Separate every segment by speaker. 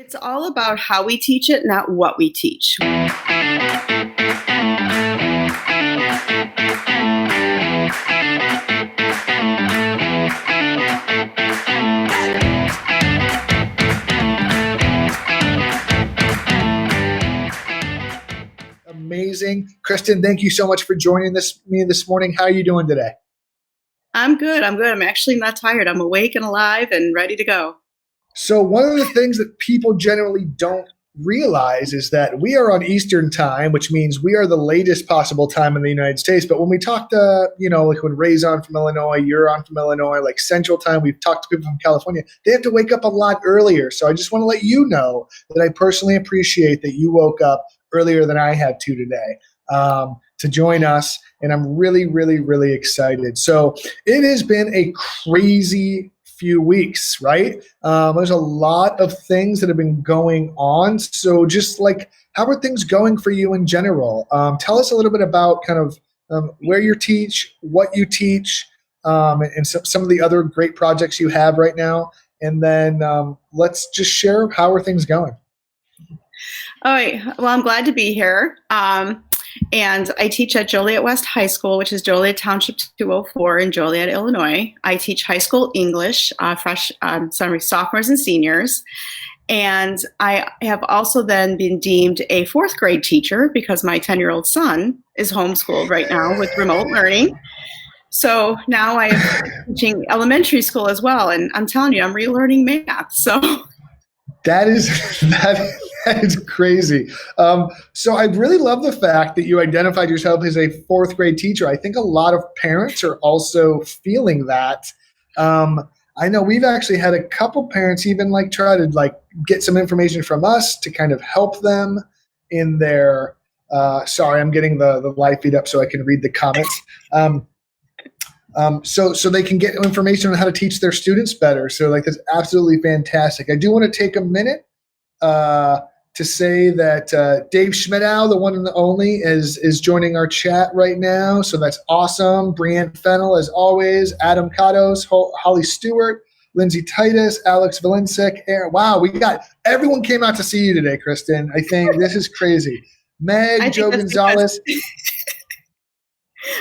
Speaker 1: It's all about how we teach it, not what we teach.
Speaker 2: Amazing. Kristen, thank you so much for joining me this morning. How are you doing today?
Speaker 1: I'm good. I'm actually not tired. I'm awake and alive and ready to go.
Speaker 2: So one of the things that people generally don't realize is that we are on Eastern time, which means we are the latest possible time in the United States. But when we talk to, like when Ray's on from Illinois, you're on from Illinois, like Central time, we've talked to people from California, they have to wake up a lot earlier. So I just want to let you know that I personally appreciate that you woke up earlier than I had to today to join us. And I'm really, really, really excited. So it has been a crazy few weeks, right? There's a lot of things that have been going on. So just like, how are things going for you in general? Tell us a little bit about kind of where you teach, what you teach, and some of the other great projects you have right now. And then let's just share how are things going.
Speaker 1: All right. Well, I'm glad to be here. And I teach at Joliet West High School, which is Joliet Township 204 in Joliet, Illinois. I teach high school English, sophomores and seniors. And I have also then been deemed a fourth grade teacher because my 10-year-old son is homeschooled right now with remote learning. So now I'm teaching elementary school as well. And I'm telling you, I'm relearning math. So
Speaker 2: that is crazy. So I really love the fact that you identified yourself as a fourth grade teacher. I think a lot of parents are also feeling that. I know we've actually had a couple parents even try to get some information from us to kind of help them in their. Sorry, I'm getting the live feed up so I can read the comments. So they can get information on how to teach their students better. So that's absolutely fantastic. I do want to take a minute to say that Dave Schmidow, the one and the only, is joining our chat right now. So that's awesome. Brianne Fennell, as always. Adam Kados, Holly Stewart, Lindsay Titus, Alex Valencic. Wow, everyone came out to see you today, Kristen. I think this is crazy. Meg, Joe Gonzalez.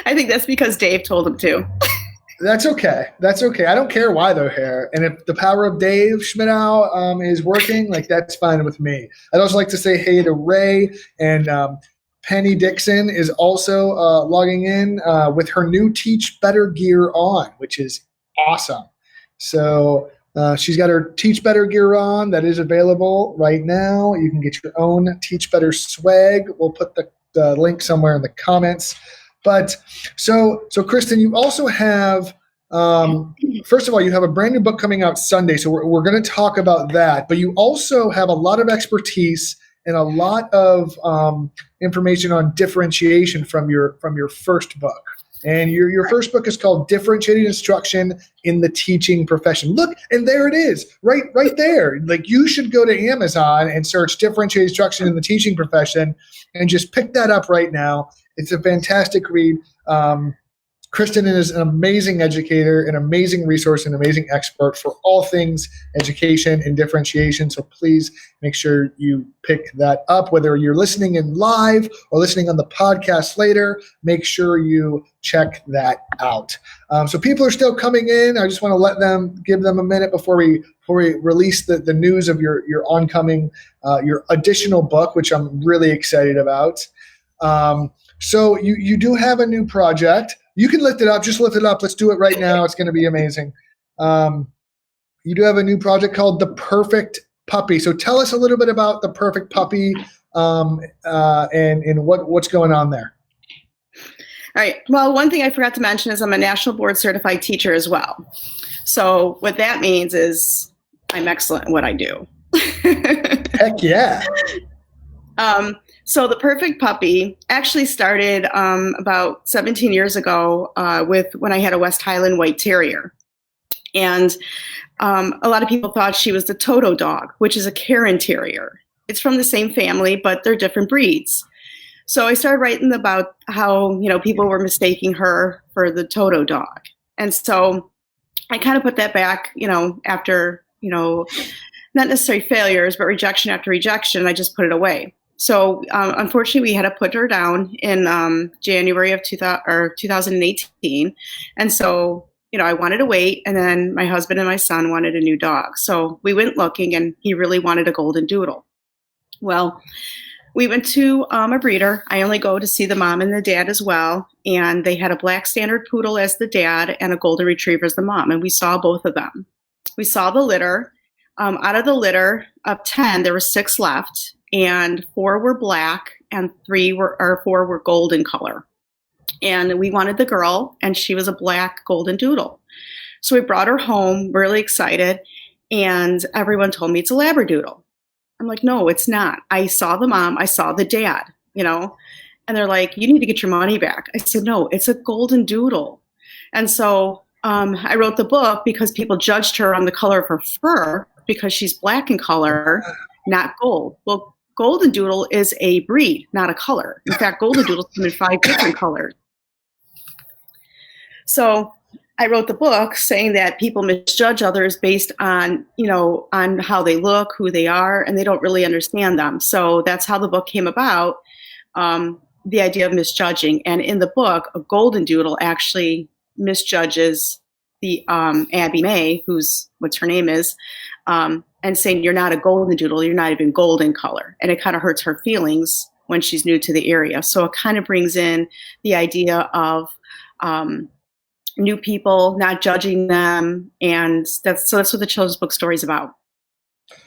Speaker 1: I think that's because Dave told him to.
Speaker 2: That's okay. I don't care why they're here. And if the power of Dave Schmidow is working, that's fine with me. I'd also like to say hey to Ray, and Penny Dixon is also logging in with her new Teach Better gear on, which is awesome. So she's got her Teach Better gear on that is available right now. You can get your own Teach Better swag. We'll put the link somewhere in the comments. But so Kristen, you also have, first of all, you have a brand new book coming out Sunday. So we're going to talk about that. But you also have a lot of expertise and a lot of information on differentiation from your first book. And your first book is called Differentiated Instruction in the Teaching Profession. Look, and there it is, right there. You should go to Amazon and search Differentiated Instruction in the Teaching Profession and just pick that up right now. It's a fantastic read. Kristen is an amazing educator, an amazing resource, an amazing expert for all things education and differentiation. So please make sure you pick that up, whether you're listening in live or listening on the podcast later. Make sure you check that out. So people are still coming in. I just want to give them a minute before we release the news of your oncoming, your additional book, which I'm really excited about. So you do have a new project. You can lift it up. Just lift it up. Let's do it right now. It's going to be amazing. You do have a new project called The Perfect Puppy. So tell us a little bit about The Perfect Puppy and what's going on there.
Speaker 1: All right. Well, one thing I forgot to mention is I'm a national board certified teacher as well. So what that means is I'm excellent at what I do.
Speaker 2: Heck yeah.
Speaker 1: So The Perfect Puppy actually started about 17 years ago when I had a West Highland White Terrier. And a lot of people thought she was the Toto dog, which is a Cairn Terrier. It's from the same family, but they're different breeds. So I started writing about how, people were mistaking her for the Toto dog. And so I kind of put that back, after, not necessarily failures, but rejection after rejection. I just put it away. So unfortunately, we had to put her down in January of 2018. And so, I wanted to wait. And then my husband and my son wanted a new dog. So we went looking, and he really wanted a golden doodle. Well, we went to a breeder. I only go to see the mom and the dad as well. And they had a black standard poodle as the dad and a golden retriever as the mom. And we saw both of them. We saw the litter. Out of the litter of 10, there were 6 left, and 4 were black and 4 were golden color. And we wanted the girl, and she was a black golden doodle. So we brought her home, really excited, and everyone told me it's a Labradoodle. I'm like, no, it's not. I saw the mom, I saw the dad, and they're like, you need to get your money back. I said, no, it's a golden doodle. And so I wrote the book because people judged her on the color of her fur because she's black in color, not gold. Well, golden doodle is a breed, not a color. In fact, golden doodles come in 5 different colors. So I wrote the book saying that people misjudge others based on, on how they look, who they are, and they don't really understand them. So that's how the book came about, the idea of misjudging. And in the book, a golden doodle actually misjudges the Abby May, what's her name is, and saying you're not a golden doodle, you're not even golden color. And it kind of hurts her feelings when she's new to the area. So it kind of brings in the idea of new people, not judging them. And that's what the children's book story is about.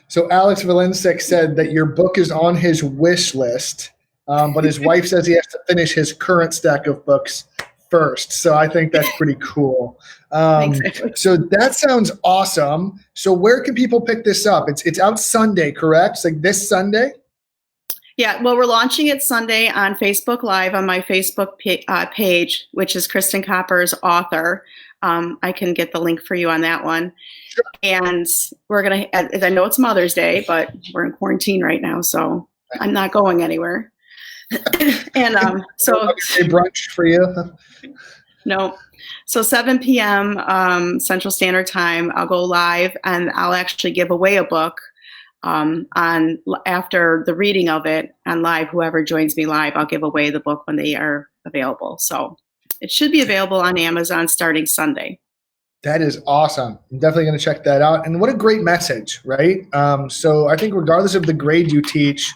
Speaker 2: So Alex Valencic said that your book is on his wish list, but his wife says he has to finish his current stack of books first. So I think that's pretty cool. So that sounds awesome. So where can people pick this up? It's out Sunday, correct? It's like this Sunday?
Speaker 1: Yeah, well, we're launching it Sunday on Facebook Live on my Facebook page, which is Kristen Copper's author. I can get the link for you on that one. Sure. And we're going to, I know it's Mother's Day, but we're in quarantine right now, so I'm not going anywhere. And so
Speaker 2: a brunch for you?
Speaker 1: No. So 7 p.m. Central Standard Time, I'll go live, and I'll actually give away a book after the reading of it on live. Whoever joins me live, I'll give away the book when they are available. So it should be available on Amazon starting Sunday.
Speaker 2: That is awesome. I'm definitely going to check that out. And what a great message, right? So I think regardless of the grade you teach,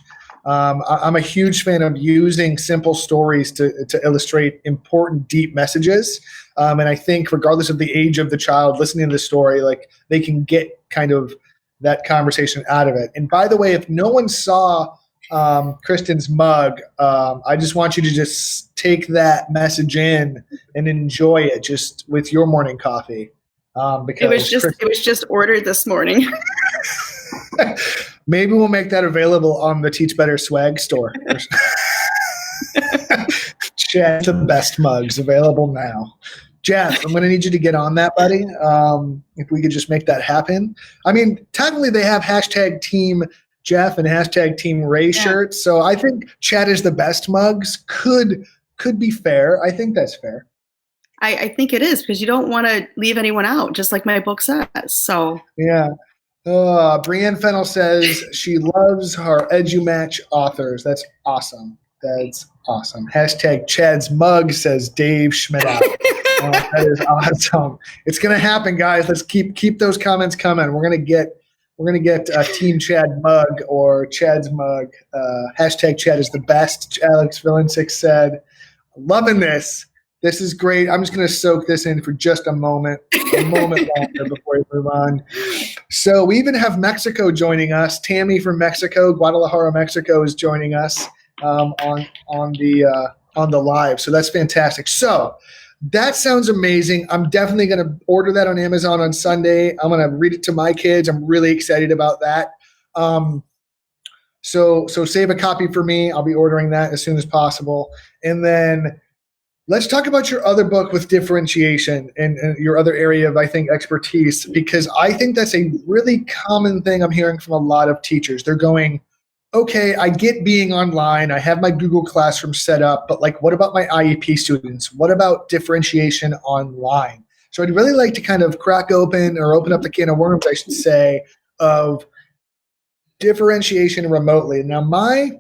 Speaker 2: I'm a huge fan of using simple stories to illustrate important, deep messages. And I think regardless of the age of the child listening to the story, like they can get kind of that conversation out of it. And by the way, if no one saw Kristen's mug, I just want you to just take that message in and enjoy it just with your morning coffee. Because
Speaker 1: it was just ordered this morning.
Speaker 2: Maybe we'll make that available on the Teach Better Swag store. Jeff, the best mugs available now. Jeff, I'm going to need you to get on that, buddy. If we could just make that happen. I mean, technically they have hashtag Team Jeff and hashtag Team Ray shirts. So I think Chad is the best mugs could be fair. I think that's fair.
Speaker 1: I think it is, because you don't want to leave anyone out, just like my book says. So
Speaker 2: yeah. Brienne Fennell says she loves her EduMatch authors. That's awesome. That's awesome. Hashtag Chad's mug, says Dave Schmidt. That is awesome. It's gonna happen, guys. Let's keep those comments coming. We're gonna get a Team Chad mug or Chad's mug. Hashtag Chad is the best. Alex Valencic said, loving this. This is great. I'm just going to soak this in for just a moment longer before we move on. So we even have Mexico joining us. Tammy from Mexico, Guadalajara, Mexico, is joining us on the live. So that's fantastic. So that sounds amazing. I'm definitely going to order that on Amazon on Sunday. I'm going to read it to my kids. I'm really excited about that. So save a copy for me. I'll be ordering that as soon as possible. And then let's talk about your other book with differentiation and your other area of, I think, expertise, because I think that's a really common thing I'm hearing from a lot of teachers. They're going, okay, I get being online. I have my Google Classroom set up, but like, what about my IEP students? What about differentiation online? So I'd really like to kind of crack open or open up the can of worms, I should say, of differentiation remotely. Now, my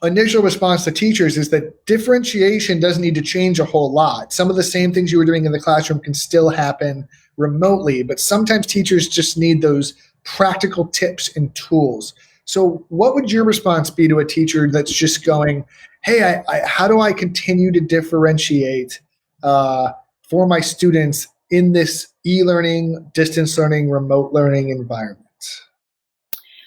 Speaker 2: initial response to teachers is that differentiation doesn't need to change a whole lot. Some of the same things you were doing in the classroom can still happen remotely, but sometimes teachers just need those practical tips and tools. So what would your response be to a teacher that's just going, hey, how do I continue to differentiate for my students in this e-learning, distance learning, remote learning environment?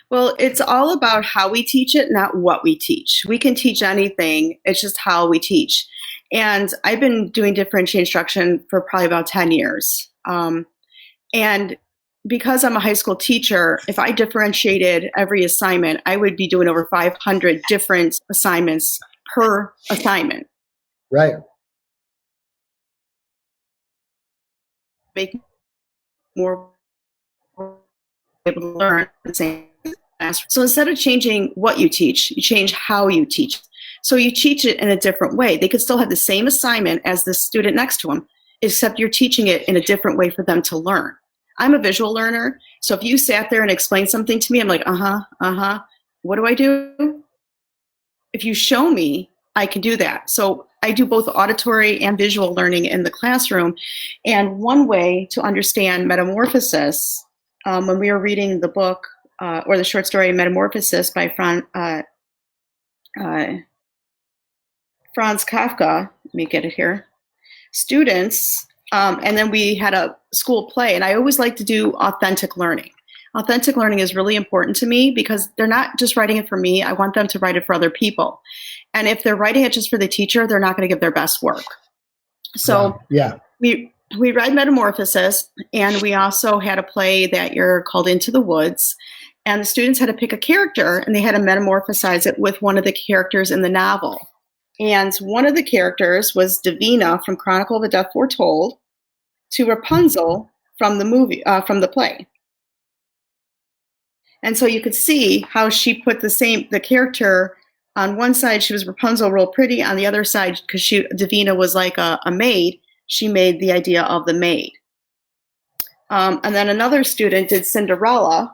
Speaker 1: Well, it's all about how we teach it, not what we teach. We can teach anything. It's just how we teach. And I've been doing differential instruction for probably about 10 years. And because I'm a high school teacher, if I differentiated every assignment, I would be doing over 500 different assignments per assignment.
Speaker 2: Right.
Speaker 1: Make more able to learn the same. So instead of changing what you change how you teach. So you teach it in a different way. They could still have the same assignment as the student next to them, except you're teaching it in a different way for them to learn. I'm a visual learner, so if you sat there and explained something to me, I'm like, what do I do? If you show me, I can do that. So I do both auditory and visual learning in the classroom. And one way to understand metamorphosis, when we were reading the book, or the short story Metamorphosis by Franz Kafka, let me get it here, students, and then we had a school play, and I always like to do authentic learning. Authentic learning is really important to me because they're not just writing it for me, I want them to write it for other people. And if they're writing it just for the teacher, they're not going to give their best work. So we read Metamorphosis, and we also had a play that year called Into the Woods. And the students had to pick a character, and they had to metamorphosize it with one of the characters in the novel. And one of the characters was Davina from Chronicle of a Death Foretold to Rapunzel from the play. And so you could see how she put the character on one side, she was Rapunzel, real pretty. On the other side, because Davina was like a maid, she made the idea of the maid. And then another student did Cinderella,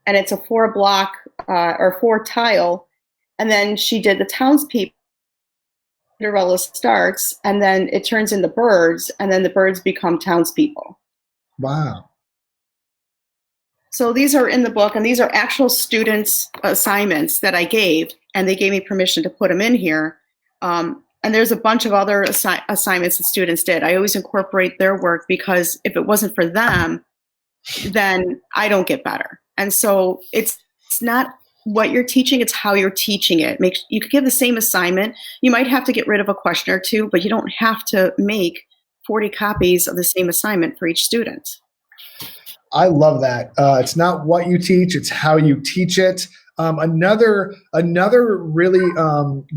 Speaker 1: and it's a 4-block or 4-tile, and then she did the townspeople. Cinderella starts, and then it turns into birds, and then the birds become townspeople.
Speaker 2: Wow.
Speaker 1: So these are in the book, and these are actual students' assignments that I gave, and they gave me permission to put them in here. And there's a bunch of other assignments that students did. I always incorporate their work because if it wasn't for them, then I don't get better. And so it's not what you're teaching, it's how you're teaching it. You could give the same assignment. You might have to get rid of a question or two, but you don't have to make 40 copies of the same assignment for each student.
Speaker 2: I love that. It's not what you teach, it's how you teach it. Another really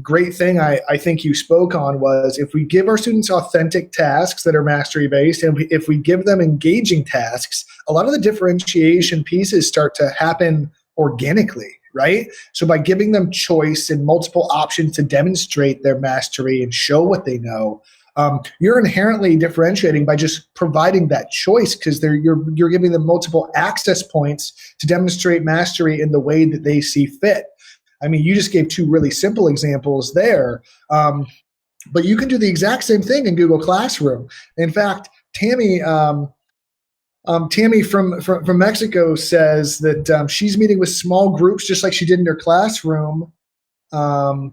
Speaker 2: great thing I think you spoke on was if we give our students authentic tasks that are mastery based, and if we give them engaging tasks, a lot of the differentiation pieces start to happen organically, right? So by giving them choice and multiple options to demonstrate their mastery and show what they know, you're inherently differentiating by just providing that choice, because you're giving them multiple access points to demonstrate mastery in the way that they see fit. I mean, you just gave two really simple examples there, but you can do the exact same thing in Google Classroom. In fact, Tammy from Mexico says that she's meeting with small groups just like she did in her classroom, but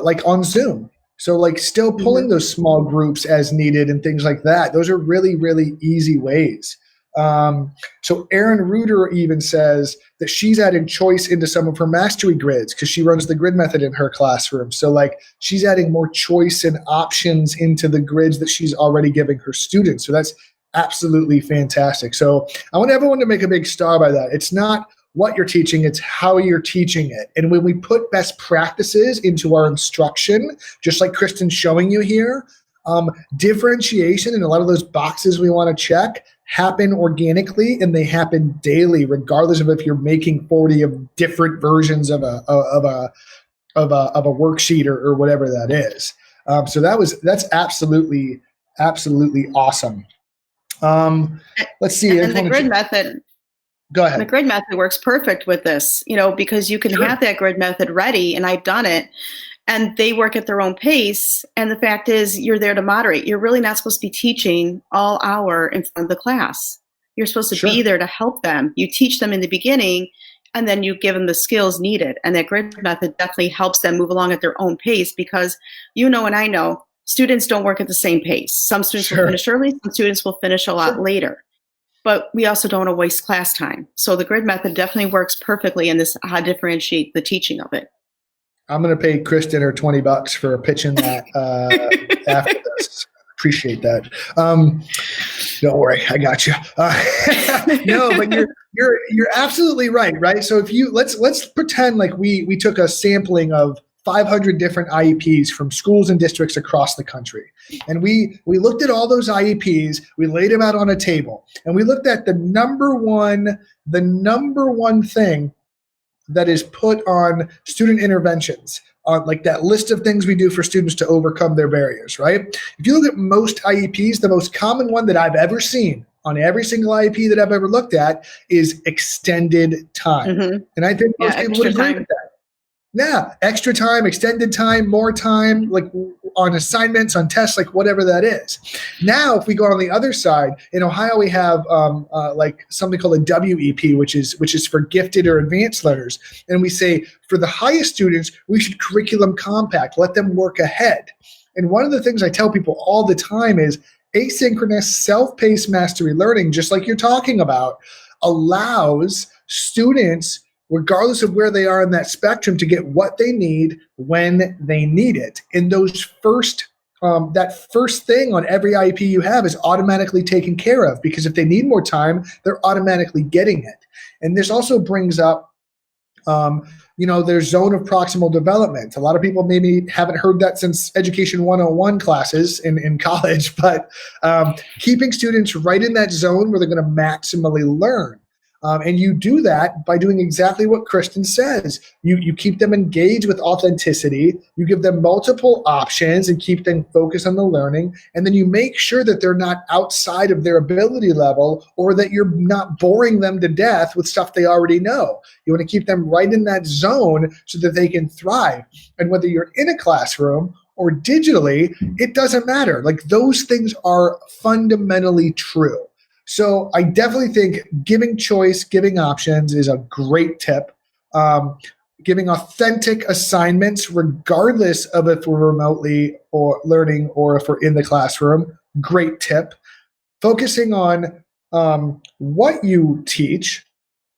Speaker 2: like on Zoom. So like still pulling those small groups as needed and things like that. Those are really, really easy ways. So Erin Reuter even says that she's added choice into some of her mastery grids because she runs the grid method in her classroom. So like she's adding more choice and options into the grids that she's already giving her students. So that's absolutely fantastic. So I want everyone to make a big star by that. It's not what you're teaching, it's how you're teaching it. And when we put best practices into our instruction, just like Kristen's showing you here, differentiation and a lot of those boxes we want to check happen organically, and they happen daily, regardless of if you're making 40 of different versions of a worksheet or whatever that is. So that's absolutely awesome. Let's see.
Speaker 1: And the grid method.
Speaker 2: Go
Speaker 1: The
Speaker 2: ahead.
Speaker 1: grid method works perfect with this, because you can
Speaker 2: Sure.
Speaker 1: have that grid method ready, and I've done it, and they work at their own pace. And the fact is, you're there to moderate. You're really not supposed to be teaching all hour in front of the class. You're supposed to be
Speaker 2: Sure.
Speaker 1: there to help them. You teach them in the beginning, and then you give them the skills needed. And that grid method definitely helps them move along at their own pace because and I know students don't work at the same pace. Some students will
Speaker 2: Sure.
Speaker 1: finish early, some students will finish a lot
Speaker 2: Sure.
Speaker 1: later. But we also don't want to waste class time. So the grid method definitely works perfectly in this how to differentiate the teaching of it.
Speaker 2: I'm going to pay Kristen her $20 for pitching that after this. Appreciate that. Don't worry, I got you. No, but you're absolutely right. Right. So if you let's pretend like we took a sampling of 500 different IEPs from schools and districts across the country, and we looked at all those IEPs. We laid them out on a table, and we looked at the number one thing that is put on student interventions, on like that list of things we do for students to overcome their barriers, right? If you look at most IEPs, the most common one that I've ever seen on every single IEP that I've ever looked at is extended time.
Speaker 1: Mm-hmm.
Speaker 2: And I think most people would agree with that. Yeah, extra time, extended time, more time, like on assignments, on tests, like whatever that is. Now, if we go on the other side, in Ohio, we have like something called a WEP, which is for gifted or advanced learners, and we say for the highest students, we should curriculum compact, let them work ahead. And one of the things I tell people all the time is asynchronous, self-paced mastery learning, just like you're talking about, allows students, regardless of where they are in that spectrum, to get what they need when they need it. And those that first thing on every IEP you have is automatically taken care of, because if they need more time, they're automatically getting it. And this also brings up their zone of proximal development. A lot of people maybe haven't heard that since Education 101 classes in college, but keeping students right in that zone where they're going to maximally learn. And you do that by doing exactly what Kristen says. You keep them engaged with authenticity. You give them multiple options and keep them focused on the learning. And then you make sure that they're not outside of their ability level, or that you're not boring them to death with stuff they already know. You want to keep them right in that zone so that they can thrive. And whether you're in a classroom or digitally, it doesn't matter. Like, those things are fundamentally true. So I definitely think giving choice, giving options is a great tip. Giving authentic assignments, regardless of if we're remotely or learning or if we're in the classroom, great tip. Focusing on what you teach,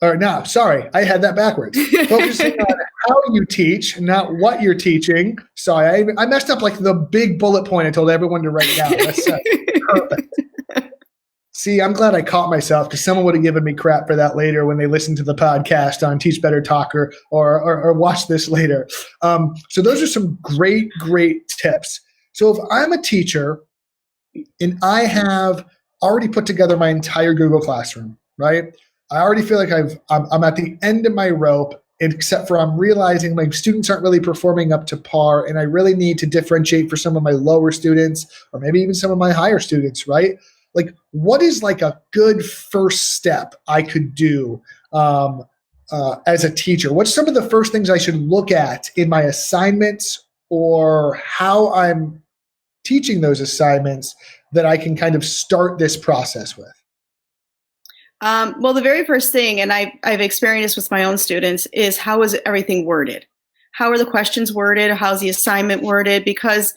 Speaker 2: or no, sorry, I had that backwards. Focusing on how you teach, not what you're teaching. Sorry, I messed up like the big bullet point I told everyone to write down. That's perfect. See, I'm glad I caught myself, because someone would have given me crap for that later when they listen to the podcast on Teach Better Talker or watch this later. So those are some great tips. So if I'm a teacher and I have already put together my entire Google Classroom, right? I already feel like I'm at the end of my rope, except for I'm realizing my students aren't really performing up to par, and I really need to differentiate for some of my lower students, or maybe even some of my higher students, right? Like, what is like a good first step I could do as a teacher? What's some of the first things I should look at in my assignments, or how I'm teaching those assignments, that I can kind of start this process with?
Speaker 1: Well, the very first thing, and I've experienced this with my own students, is how is everything worded? How are the questions worded? How's the assignment worded? Because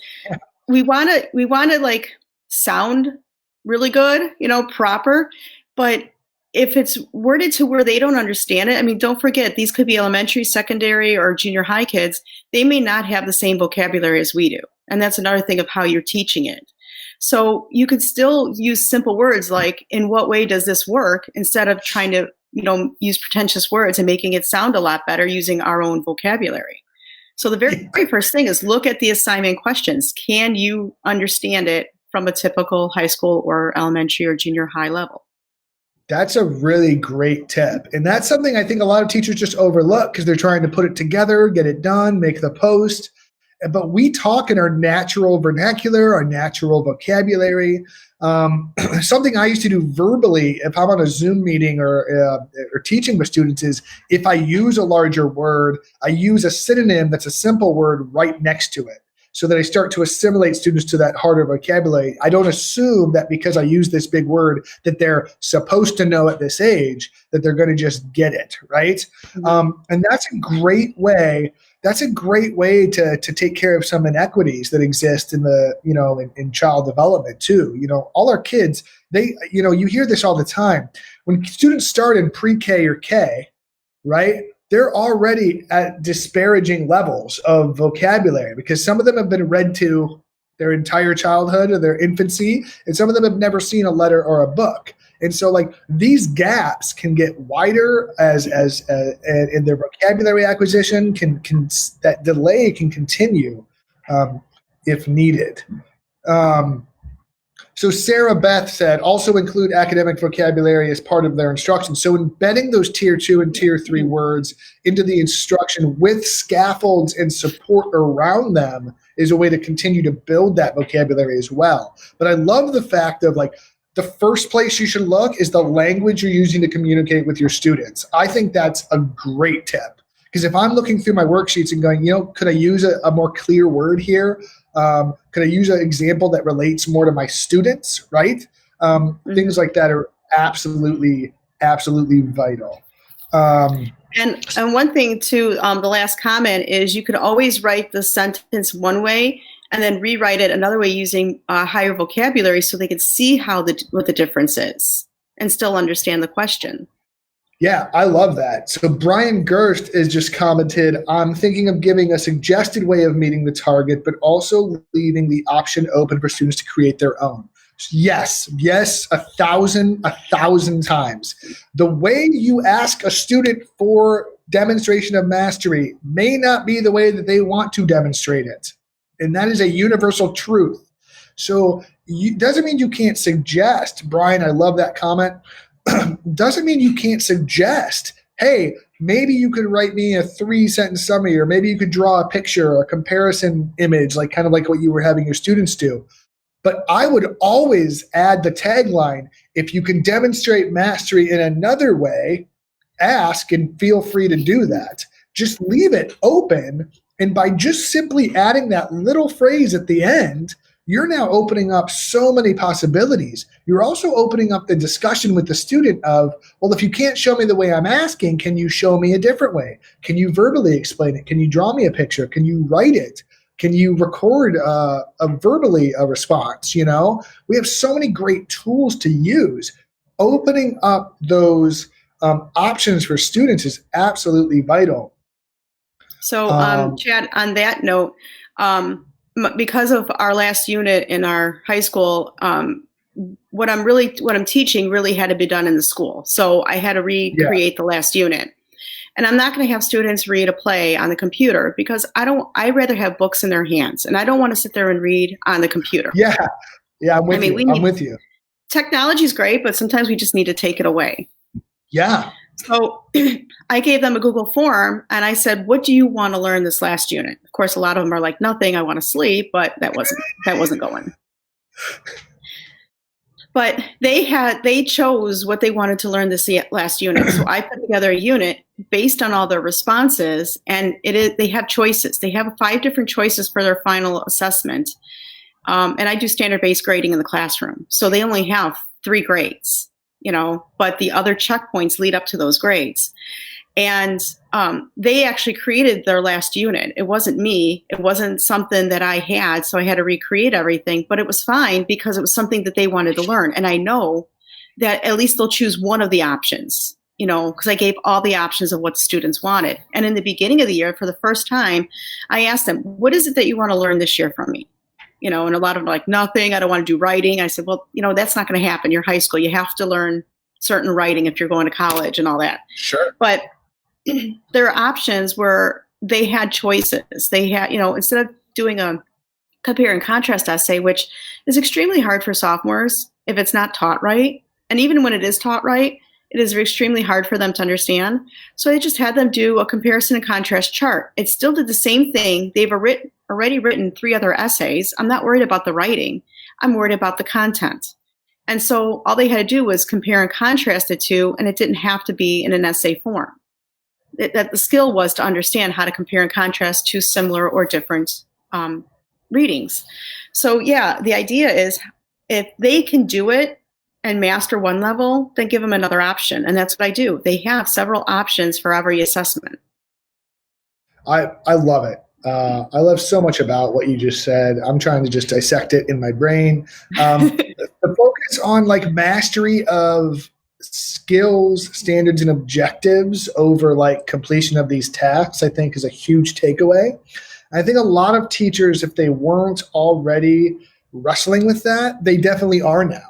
Speaker 1: we want to like sound really good, proper, but if it's worded to where they don't understand it, I mean, don't forget, these could be elementary, secondary, or junior high kids. They may not have the same vocabulary as we do. And that's another thing of how you're teaching it. So you can still use simple words like, in what way does this work, instead of trying to, use pretentious words and making it sound a lot better using our own vocabulary. So the very first thing is look at the assignment questions. Can you understand it from a typical high school or elementary or junior high level?
Speaker 2: That's a really great tip. And that's something I think a lot of teachers just overlook, because they're trying to put it together, get it done, make the post. but we talk in our natural vernacular, our natural vocabulary. Something I used to do verbally if I'm on a Zoom meeting or teaching with students is if I use a larger word, I use a synonym that's a simple word right next to it, so that I start to assimilate students to that harder vocabulary. I don't assume that because I use this big word that they're supposed to know at this age, that they're going to just get it, right?
Speaker 1: Mm-hmm.
Speaker 2: And that's a great way. That's a great way to take care of some inequities that exist in the, in child development too. All our kids, you hear this all the time. When students start in pre-K or K, right? They're already at disparaging levels of vocabulary because some of them have been read to their entire childhood or their infancy, and some of them have never seen a letter or a book. And so, like, these gaps can get wider as in their vocabulary acquisition. That delay can continue if needed. So Sarah Beth said, also include academic vocabulary as part of their instruction. So embedding those tier 2 and tier 3 words into the instruction with scaffolds and support around them is a way to continue to build that vocabulary as well. But I love the fact of, like, the first place you should look is the language you're using to communicate with your students. I think that's a great tip. Because if I'm looking through my worksheets and going, could I use a more clear word here? Could I use an example that relates more to my students, right? Things like that are absolutely, absolutely vital.
Speaker 1: And one thing too, the last comment is you could always write the sentence one way and then rewrite it another way using higher vocabulary so they could see what the difference is and still understand the question.
Speaker 2: Yeah, I love that. So Brian Gerst has just commented, I'm thinking of giving a suggested way of meeting the target, but also leaving the option open for students to create their own. Yes, 1,000 times. The way you ask a student for demonstration of mastery may not be the way that they want to demonstrate it. And that is a universal truth. So doesn't mean you can't suggest. Brian, I love that comment. Doesn't mean you can't suggest, hey, maybe you could write me a 3-sentence summary, or maybe you could draw a picture or a comparison image, like kind of like what you were having your students do. But I would always add the tagline, if you can demonstrate mastery in another way, ask and feel free to do that. Just leave it open. And by just simply adding that little phrase at the end, you're now opening up so many possibilities. You're also opening up the discussion with the student of, well, if you can't show me the way I'm asking, can you show me a different way? Can you verbally explain it? Can you draw me a picture? Can you write it? Can you record verbally a response? We have so many great tools to use. Opening up those options for students is absolutely vital.
Speaker 1: So, Chad, on that note, because of our last unit in our high school, what I'm teaching really had to be done in the school. So I had to recreate the last unit. And I'm not going to have students read a play on the computer because I'd rather have books in their hands, and I don't want to sit there and read on the computer.
Speaker 2: Yeah, I'm with you. I'm with you.
Speaker 1: Technology is great, but sometimes we just need to take it away. Yeah. So I gave them a Google form and I said, what do you want to learn this last unit? Of course, a lot of them are like, nothing, I want to sleep, but that wasn't going. But they chose what they wanted to learn this last unit. So I put together a unit based on all their responses, and they have choices. They have 5 different choices for their final assessment. And I do standard-based grading in the classroom. So they only have 3 grades. But the other checkpoints lead up to those grades. And they actually created their last unit. It wasn't me. It wasn't something that I had, so I had to recreate everything. But it was fine because it was something that they wanted to learn. And I know that at least they'll choose one of the options, because I gave all the options of what the students wanted. And in the beginning of the year, for the first time, I asked them, what is it that you want to learn this year from me? And a lot of them are like, nothing, I don't want to do writing. I said, well, that's not going to happen. You're high school. You have to learn certain writing if you're going to college and all that.
Speaker 2: Sure.
Speaker 1: But there are options where they had choices. They had, instead of doing a compare and contrast essay, which is extremely hard for sophomores if it's not taught right. And even when it is taught right, It is extremely hard for them to understand. So I just had them do a comparison and contrast chart. It still did the same thing. They've already written 3 other essays. I'm not worried about the writing. I'm worried about the content. And so all they had to do was compare and contrast the two, and it didn't have to be in an essay form. That the skill was to understand how to compare and contrast two similar or different readings. So yeah, the idea is if they can do it and master one level, then give them another option. And that's what I do. They have several options for every assessment.
Speaker 2: I love it. I love so much about what you just said. I'm trying to just dissect it in my brain. The focus on like mastery of skills, standards, and objectives over like completion of these tasks, I think is a huge takeaway. I think a lot of teachers, if they weren't already wrestling with that, they definitely are now,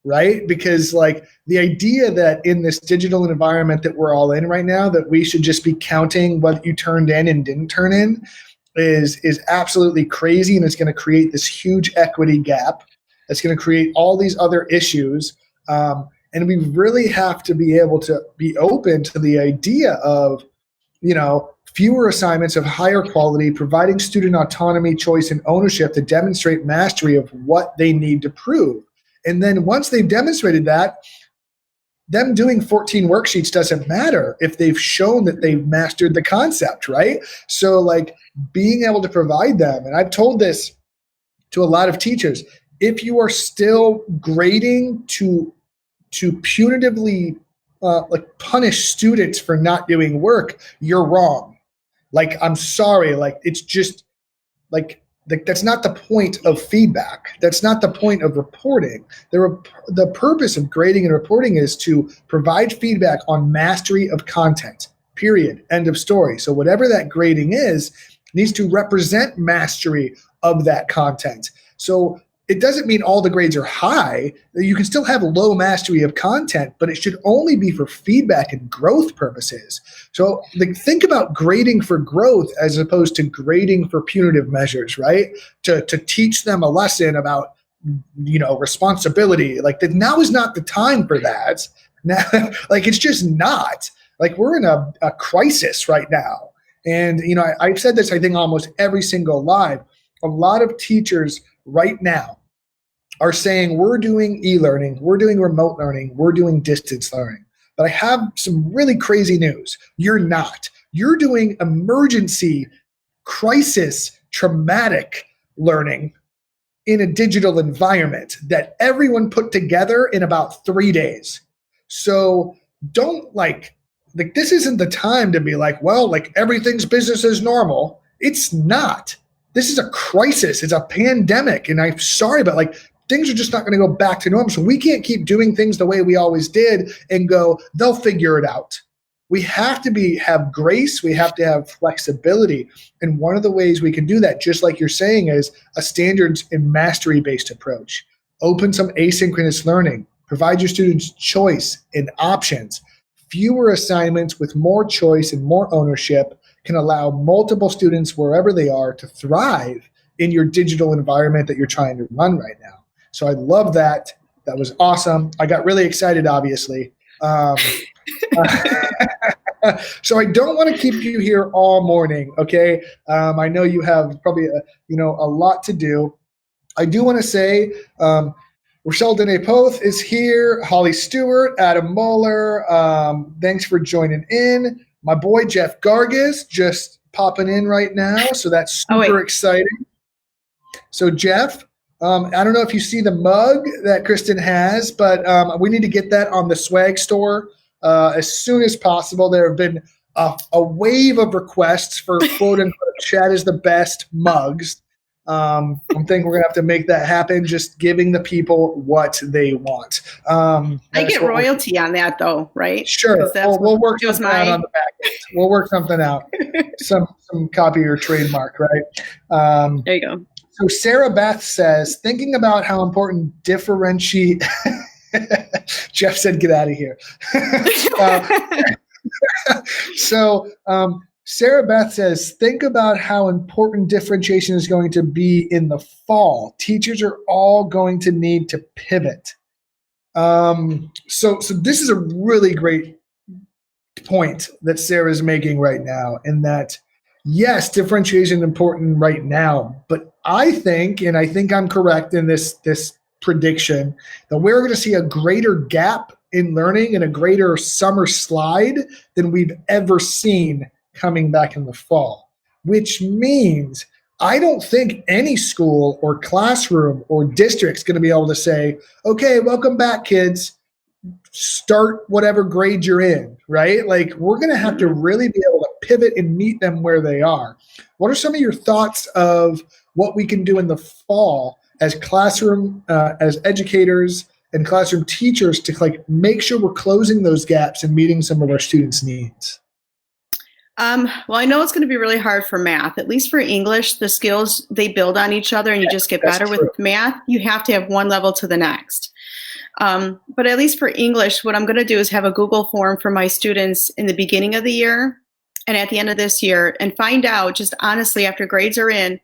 Speaker 2: right? Because like the idea that in this digital environment that we're all in right now, that we should just be counting what you turned in and didn't turn in is absolutely crazy, and it's going to create this huge equity gap. It's going to create all these other issues, and we really have to be able to be open to the idea of, you know, fewer assignments of higher quality, providing student autonomy, choice, and ownership to demonstrate mastery of what they need to prove. And then once they've demonstrated that, them doing 14 worksheets doesn't matter if they've shown that they've mastered the concept, right? So like being able to provide them, and I've told this to a lot of teachers, if you are still grading to punitively like punish students for not doing work, you're wrong. Like, I'm sorry, like it's just like that's not the point of feedback. That's not the point of reporting. The purpose of grading and reporting is to provide feedback on mastery of content, period, end of story. So whatever that grading is needs to represent mastery of that content. So it doesn't mean all the grades are high. You can still have low mastery of content, but it should only be for feedback and growth purposes. So like, think about grading for growth as opposed to grading for punitive measures, right? To teach them a lesson about, you know, responsibility. Like that now is not the time for that. Now, like it's just not. Like we're in a crisis right now. And, you know, I've said this, I think, almost every single live. A lot of teachers right now are saying we're doing e-learning, we're doing remote learning, we're doing distance learning. But I have some really crazy news. You're not. You're doing emergency, crisis, traumatic learning in a digital environment that everyone put together in about 3 days. So don't like this isn't the time to be like, well, like everything's business as normal. It's not. This is a crisis. It's a pandemic. And I'm sorry, but like things are just not going to go back to normal. So we can't keep doing things the way we always did and go, they'll figure it out. We have to have grace. We have to have flexibility. And one of the ways we can do that, just like you're saying, is a standards and mastery-based approach. Open some asynchronous learning. Provide your students choice and options. Fewer assignments with more choice and more ownership can allow multiple students wherever they are to thrive in your digital environment that you're trying to run right now. So I love that. That was awesome. I got really excited, obviously. So I don't want to keep you here all morning, okay? I know you have probably a lot to do. I do want to say Rochelle Dene-Poth is here, Holly Stewart, Adam Moeller. Thanks for joining in. My boy Jeff Gargis just popping in right now, so that's super exciting. So Jeff, I don't know if you see the mug that Kristen has, but we need to get that on the swag store as soon as possible. There have been a wave of requests for quote unquote Chad is the best mugs. I'm thinking we're gonna have to make that happen. Just giving the people what they want.
Speaker 1: I get royalty on that, though, right?
Speaker 2: Sure. We'll work something out on the back end. We'll work something out. some copy or trademark, right?
Speaker 1: There you go.
Speaker 2: So Sarah Beth says, thinking about how important differentiate. Jeff said, "Get out of here." Sarah Beth says, think about how important differentiation is going to be in the fall. Teachers are all going to need to pivot. So this is a really great point that Sarah's making right now, in that yes, differentiation is important right now, but I think, and I think I'm correct in this prediction, that we're going to see a greater gap in learning and a greater summer slide than we've ever seen coming back in the fall, which means I don't think any school or classroom or district's going to be able to say, okay, welcome back, kids, start whatever grade you're in, right? Like, we're going to have to really be able to pivot and meet them where they are. What are some of your thoughts of what we can do in the fall as classroom, as educators and classroom teachers, to like make sure we're closing those gaps and meeting some of our students' needs?
Speaker 1: Well, I know it's going to be really hard for math. At least for English, the skills, they build on each other and you just get better. With math. You have to have one level to the next. But at least for English, what I'm going to do is have a Google form for my students in the beginning of the year and at the end of this year, and find out, just honestly, after grades are in,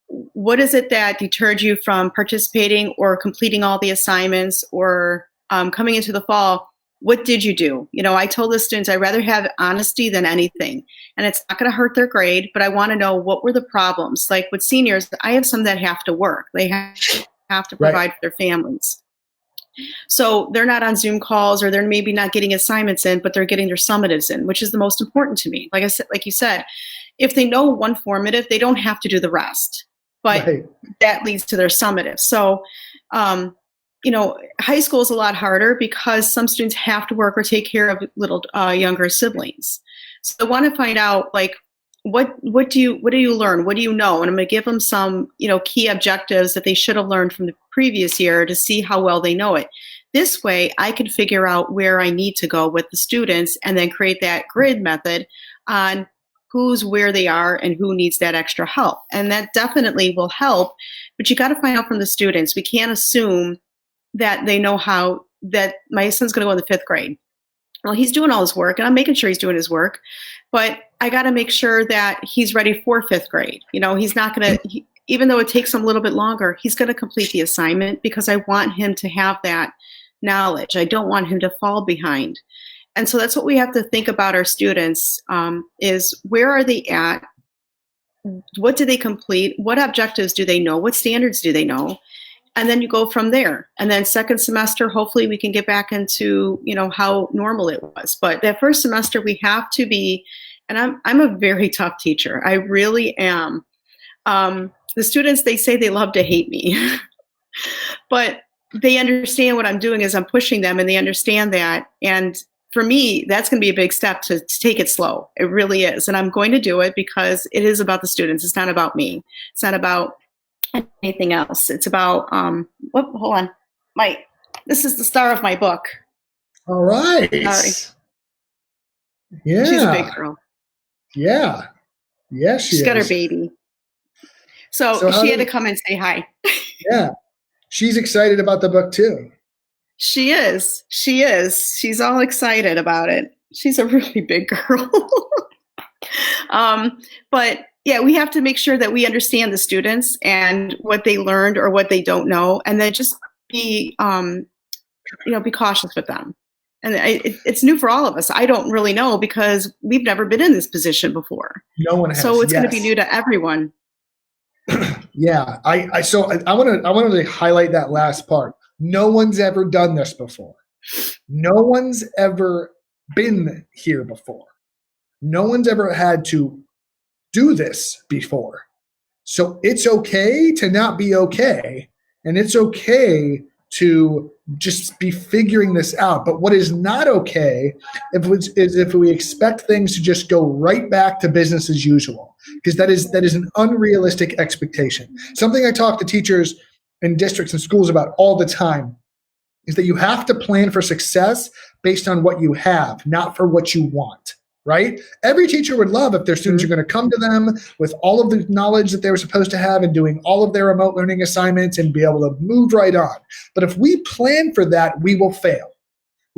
Speaker 1: what is it that deterred you from participating or completing all the assignments, or coming into the fall, what did you do? You know, I told the students I'd rather have honesty than anything, and it's not going to hurt their grade, but I want to know what were the problems. Like with seniors, I have some that have to work. They have to provide for their families. So they're not on Zoom calls, or they're maybe not getting assignments in, but they're getting their summatives in, which is the most important to me. Like I said, like you said, if they know one formative, they don't have to do the rest, but that leads to their summative. So, you know, high school is a lot harder because some students have to work or take care of little younger siblings. So I want to find out, like, what do you learn? What do you know? And I'm going to give them some, you know, key objectives that they should have learned from the previous year to see how well they know it. This way, I can figure out where I need to go with the students and then create that grid method on who's where they are and who needs that extra help. And that definitely will help, but you got to find out from the students. We can't assume that they know how, that my son's going to go in the 5th grade. Well, he's doing all his work and I'm making sure he's doing his work, but I got to make sure that he's ready for 5th grade. You know, he's not going to, even though it takes him a little bit longer, he's going to complete the assignment because I want him to have that knowledge. I don't want him to fall behind. And so that's what we have to think about our students, is where are they at? What do they complete? What objectives do they know? What standards do they know? And then you go from there. And then second semester, hopefully we can get back into, you know, how normal it was. But that first semester we have to be, and I'm a very tough teacher. I really am. The students, they say they love to hate me, but they understand what I'm doing is I'm pushing them, and they understand that. And for me, that's going to be a big step to take it slow. It really is. And I'm going to do it because it is about the students. It's not about me. It's not about anything else. It's about, hold on. This is the star of my book.
Speaker 2: All right.
Speaker 1: Sorry.
Speaker 2: Yeah.
Speaker 1: She's a big girl.
Speaker 2: Yeah. Yeah, she's
Speaker 1: got her baby. So she had to come and say hi.
Speaker 2: Yeah. She's excited about the book too.
Speaker 1: She is. She's all excited about it. She's a really big girl. But yeah, we have to make sure that we understand the students and what they learned or what they don't know, and then just be, be cautious with them. And it's new for all of us. I don't really know because we've never been in this position before.
Speaker 2: No one has.
Speaker 1: So it's going to be new to everyone.
Speaker 2: Yeah, I wanted to highlight that last part. No one's ever done this before. No one's ever been here before. No one's ever had to do this before. So it's okay to not be okay, and it's okay to just be figuring this out. But what is not okay is if we expect things to just go right back to business as usual, because that is an unrealistic expectation. Something I talk to teachers in districts and schools about all the time is that you have to plan for success based on what you have, not for what you want. Right? Every teacher would love if their students are going to come to them with all of the knowledge that they were supposed to have and doing all of their remote learning assignments and be able to move right on. But if we plan for that, we will fail.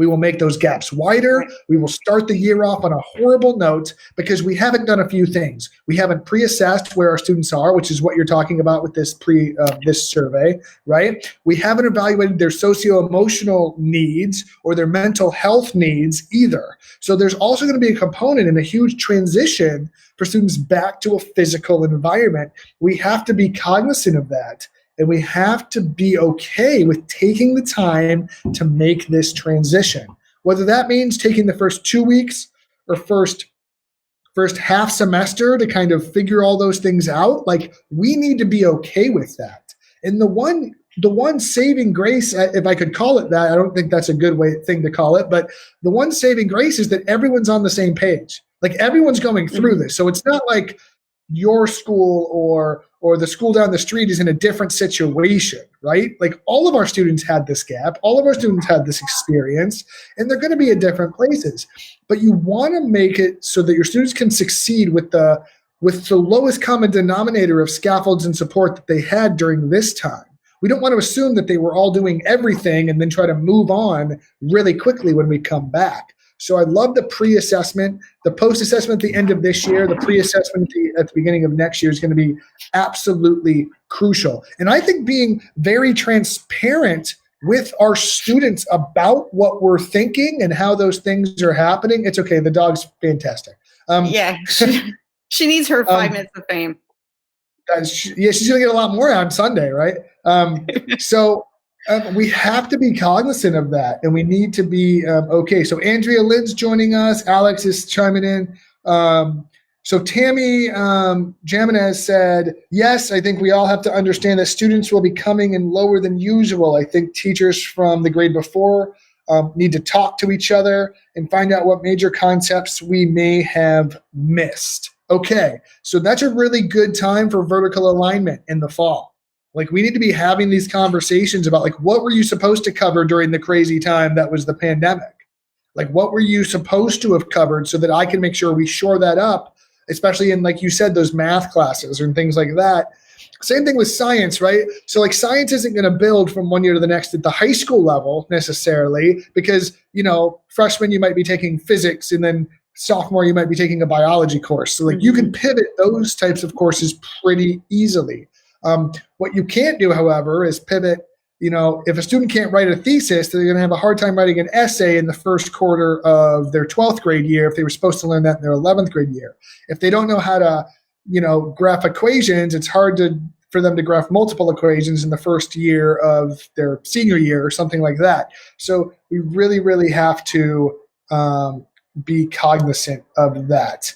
Speaker 2: We will make those gaps wider. We will start the year off on a horrible note because we haven't done a few things. We haven't pre-assessed where our students are, which is what you're talking about with this this survey, right? We haven't evaluated their socio-emotional needs or their mental health needs either. So there's also going to be a component in a huge transition for students back to a physical environment. We have to be cognizant of that. And we have to be okay with taking the time to make this transition. Whether that means taking the first 2 weeks or first half semester to kind of figure all those things out, like we need to be okay with that. And the one saving grace, if I could call it that, I don't think that's a good thing to call it, but the one saving grace is that everyone's on the same page. Like everyone's going through this. So it's not like your school or the school down the street is in a different situation, right? Like all of our students had this gap, all of our students had this experience, and they're going to be at different places. But you want to make it so that your students can succeed with the lowest common denominator of scaffolds and support that they had during this time. We don't want to assume that they were all doing everything and then try to move on really quickly when we come back. So I love the pre-assessment, the post-assessment at the end of this year, the pre-assessment at the beginning of next year is going to be absolutely crucial. And I think being very transparent with our students about what we're thinking and how those things are happening. It's okay. The dog's fantastic.
Speaker 1: She needs her 5 minutes of fame.
Speaker 2: She's going to get a lot more on Sunday, right? We have to be cognizant of that, and we need to be okay. So Andrea Lynn's joining us. Alex is chiming in. So Tammy Jaminez said, yes, I think we all have to understand that students will be coming in lower than usual. I think teachers from the grade before need to talk to each other and find out what major concepts we may have missed. Okay, so that's a really good time for vertical alignment in the fall. Like we need to be having these conversations about like, what were you supposed to cover during the crazy time that was the pandemic? Like what were you supposed to have covered so that I can make sure we shore that up, especially in, like you said, those math classes and things like that. Same thing with science, right? So like science isn't going to build from one year to the next at the high school level necessarily because, freshman you might be taking physics and then sophomore you might be taking a biology course. So like you can pivot those types of courses pretty easily. What you can't do, however, is pivot. If a student can't write a thesis, they're going to have a hard time writing an essay in the first quarter of their 12th grade year if they were supposed to learn that in their 11th grade year. If they don't know how to, graph equations, it's hard for them to graph multiple equations in the first year of their senior year or something like that. So we really, really have to be cognizant of that.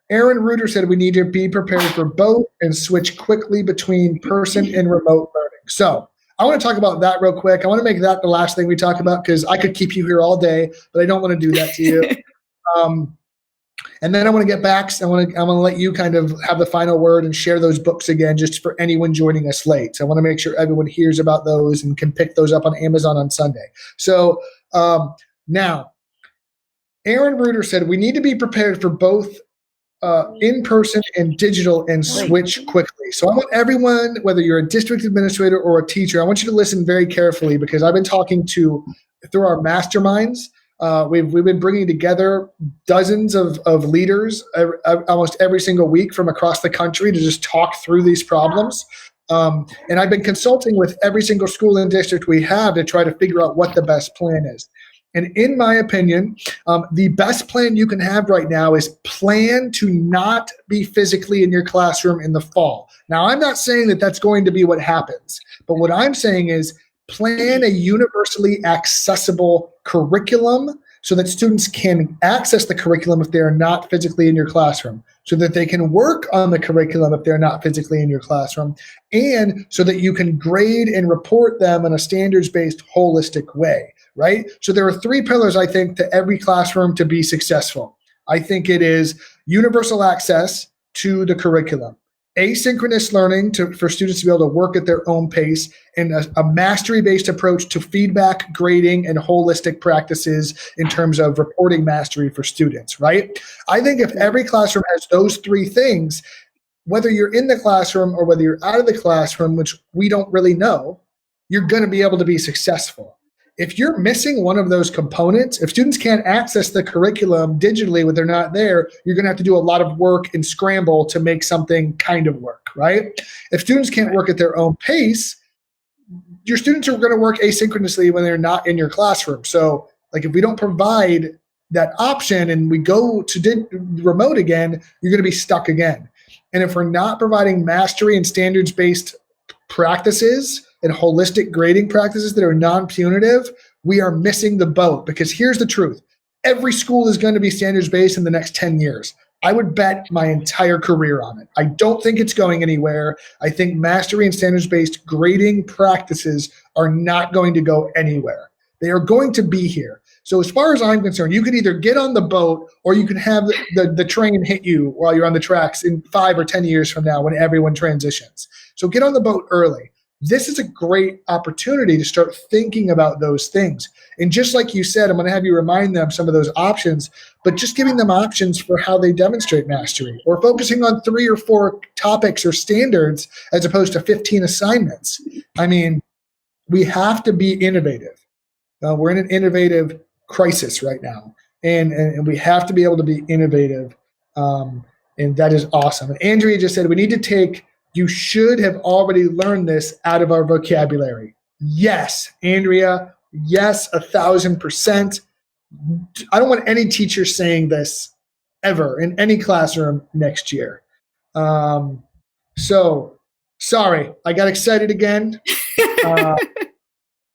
Speaker 2: Aaron Reuter said we need to be prepared for both and switch quickly between person and remote learning. So I want to talk about that real quick. I want to make that the last thing we talk about because I could keep you here all day, but I don't want to do that to you. And then I want to get back. I want to let you kind of have the final word and share those books again, just for anyone joining us late. So I want to make sure everyone hears about those and can pick those up on Amazon on Sunday. So now, Aaron Reuter said we need to be prepared for both in-person and digital and switch quickly. So I want everyone, whether you're a district administrator or a teacher, I want you to listen very carefully because I've been talking through our masterminds. We've been bringing together dozens of leaders almost every single week from across the country to just talk through these problems. And I've been consulting with every single school and district we have to try to figure out what the best plan is. And in my opinion, the best plan you can have right now is plan to not be physically in your classroom in the fall. Now, I'm not saying that that's going to be what happens, but what I'm saying is plan a universally accessible curriculum so that students can access the curriculum if they're not physically in your classroom, so that they can work on the curriculum if they're not physically in your classroom, and so that you can grade and report them in a standards-based, holistic way, right? So there are three pillars, I think, to every classroom to be successful. I think it is universal access to the curriculum, asynchronous learning for students to be able to work at their own pace, and a mastery-based approach to feedback, grading, and holistic practices in terms of reporting mastery for students, right? I think if every classroom has those three things, whether you're in the classroom or whether you're out of the classroom, which we don't really know, you're going to be able to be successful. if you're missing one of those components, if students can't access the curriculum digitally when they're not there, you're going to have to do a lot of work and scramble to make something kind of work, right? If students can't work at their own pace, your students are going to work asynchronously when they're not in your classroom. So like if we don't provide that option and we go to remote again, you're going to be stuck again. And if we're not providing mastery and standards-based practices and holistic grading practices that are non-punitive, we are missing the boat. Because here's the truth. Every school is going to be standards-based in the next 10 years. I would bet my entire career on it. I don't think it's going anywhere. I think mastery and standards-based grading practices are not going to go anywhere. They are going to be here. So as far as I'm concerned, you can either get on the boat or you can have the train hit you while you're on the tracks in 5 or 10 years from now when everyone transitions. So get on the boat early. This is a great opportunity to start thinking about those things. And just like you said, I'm going to have you remind them some of those options, but just giving them options for how they demonstrate mastery, or focusing on 3 or 4 topics or standards as opposed to 15 assignments. I mean, we have to be innovative. We're in an innovative crisis right now, and we have to be able to be innovative, and that is awesome. And Andrea just said we need to take "you should have already learned this" out of our vocabulary. Yes, Andrea, yes, 1,000%. I don't want any teacher saying this ever in any classroom next year. So sorry, I got excited again.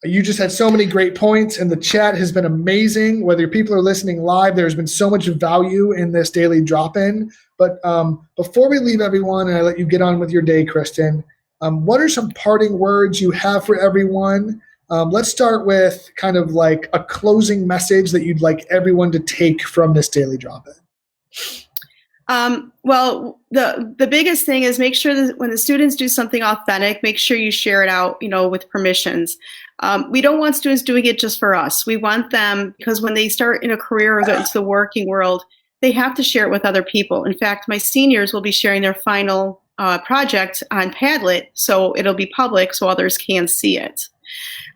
Speaker 2: You just had so many great points, and the chat has been amazing. Whether people are listening live, there's been so much value in this daily drop-in. But before we leave everyone, and I let you get on with your day, Kristen, what are some parting words you have for everyone? Let's start with kind of like a closing message that you'd like everyone to take from this daily drop-in.
Speaker 1: Well, the biggest thing is make sure that when the students do something authentic, make sure you share it out, with permissions. We don't want students doing it just for us. We want them, because when they start in a career or go into the working world, they have to share it with other people. In fact, my seniors will be sharing their final project on Padlet, so it'll be public so others can see it.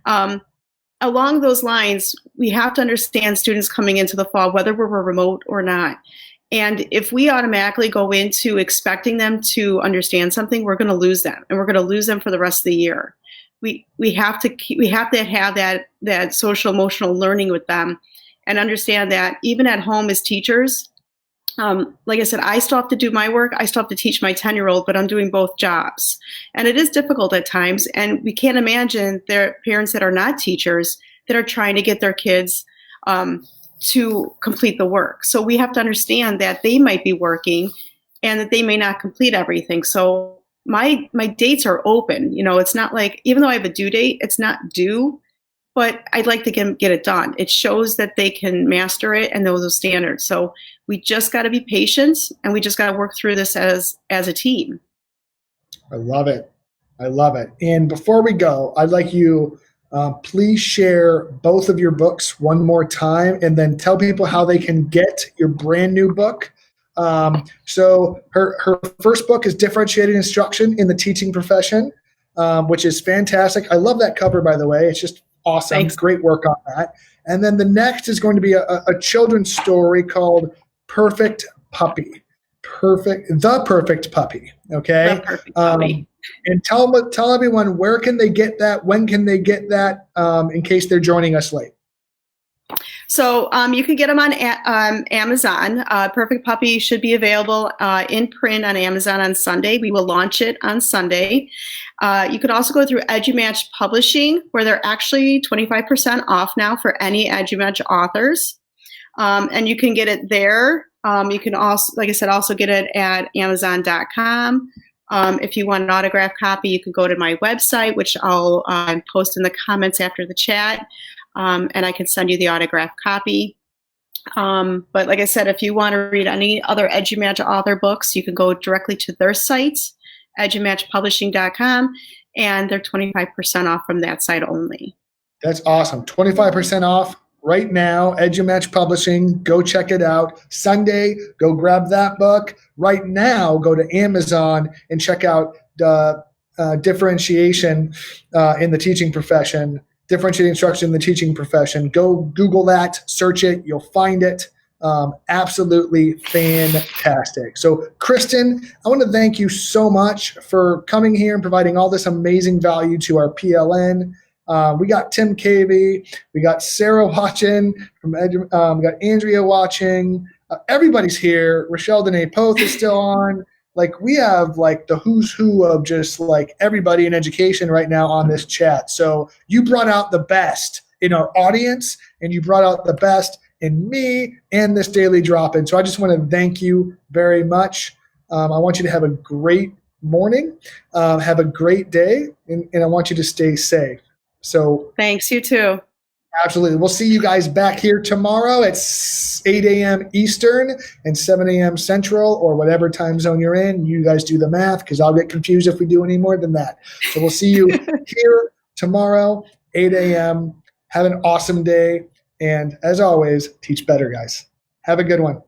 Speaker 1: Along those lines, we have to understand students coming into the fall, whether we're remote or not. And if we automatically go into expecting them to understand something, we're going to lose them, and we're going to lose them for the rest of the year. We have to have that social emotional learning with them, and understand that even at home as teachers, like I said, I still have to do my work. I still have to teach my 10-year-old, but I'm doing both jobs, and it is difficult at times. And we can't imagine their parents that are not teachers that are trying to get their kids to complete the work. So we have to understand that they might be working and that they may not complete everything. So my dates are open. It's not like, even though I have a due date, it's not due, but I'd like to get it done. It shows that they can master it and know those standards. So we just got to be patient, and we just got to work through this as a team.
Speaker 2: I love it. I love it. And before we go, I'd like you please share both of your books one more time, and then tell people how they can get your brand new book. So her first book is Differentiating Instruction in the Teaching Profession, which is fantastic. I love that cover, by the way. It's just awesome.
Speaker 1: Thanks.
Speaker 2: Great work on that. And then the next is going to be a children's story called Perfect Puppy. The Perfect Puppy. Okay.
Speaker 1: The Perfect Puppy.
Speaker 2: And tell everyone, where can they get that? When can they get that? In case they're joining us late.
Speaker 1: So you can get them on Amazon. Perfect Puppy should be available in print on Amazon on Sunday. We will launch it on Sunday. You could also go through EduMatch Publishing, where they're actually 25% off now for any EduMatch authors. And you can get it there. You can also, like I said, also get it at Amazon.com. If you want an autographed copy, you can go to my website, which I'll post in the comments after the chat, and I can send you the autographed copy. But like I said, if you want to read any other EduMatch author books, you can go directly to their site, edumatchpublishing.com, and they're 25% off from that site only.
Speaker 2: That's awesome. 25% off right now, EduMatch Publishing. Go check it out. Sunday, go grab that book. Right now, go to Amazon and check out the Differentiation in the Teaching Profession. differentiating instruction in the teaching profession. Go Google that, search it, you'll find it. Absolutely fantastic. So, Kristen, I want to thank you so much for coming here and providing all this amazing value to our PLN. We got Tim Cavey, we got Sarah watching, we got Andrea watching. Everybody's here. Rochelle Dene Poth is still on. Like, we have like the who's who of just like everybody in education right now on this chat. So you brought out the best in our audience, and you brought out the best in me and this daily drop-in. So I just want to thank you very much. I want you to have a great morning, have a great day, and I want you to stay safe. So
Speaker 1: thanks, you too.
Speaker 2: Absolutely. We'll see you guys back here tomorrow at 8 a.m. Eastern and 7 a.m. Central, or whatever time zone you're in. You guys do the math, because I'll get confused if we do any more than that. So we'll see you here tomorrow, 8 a.m. Have an awesome day. And as always, teach better, guys. Have a good one.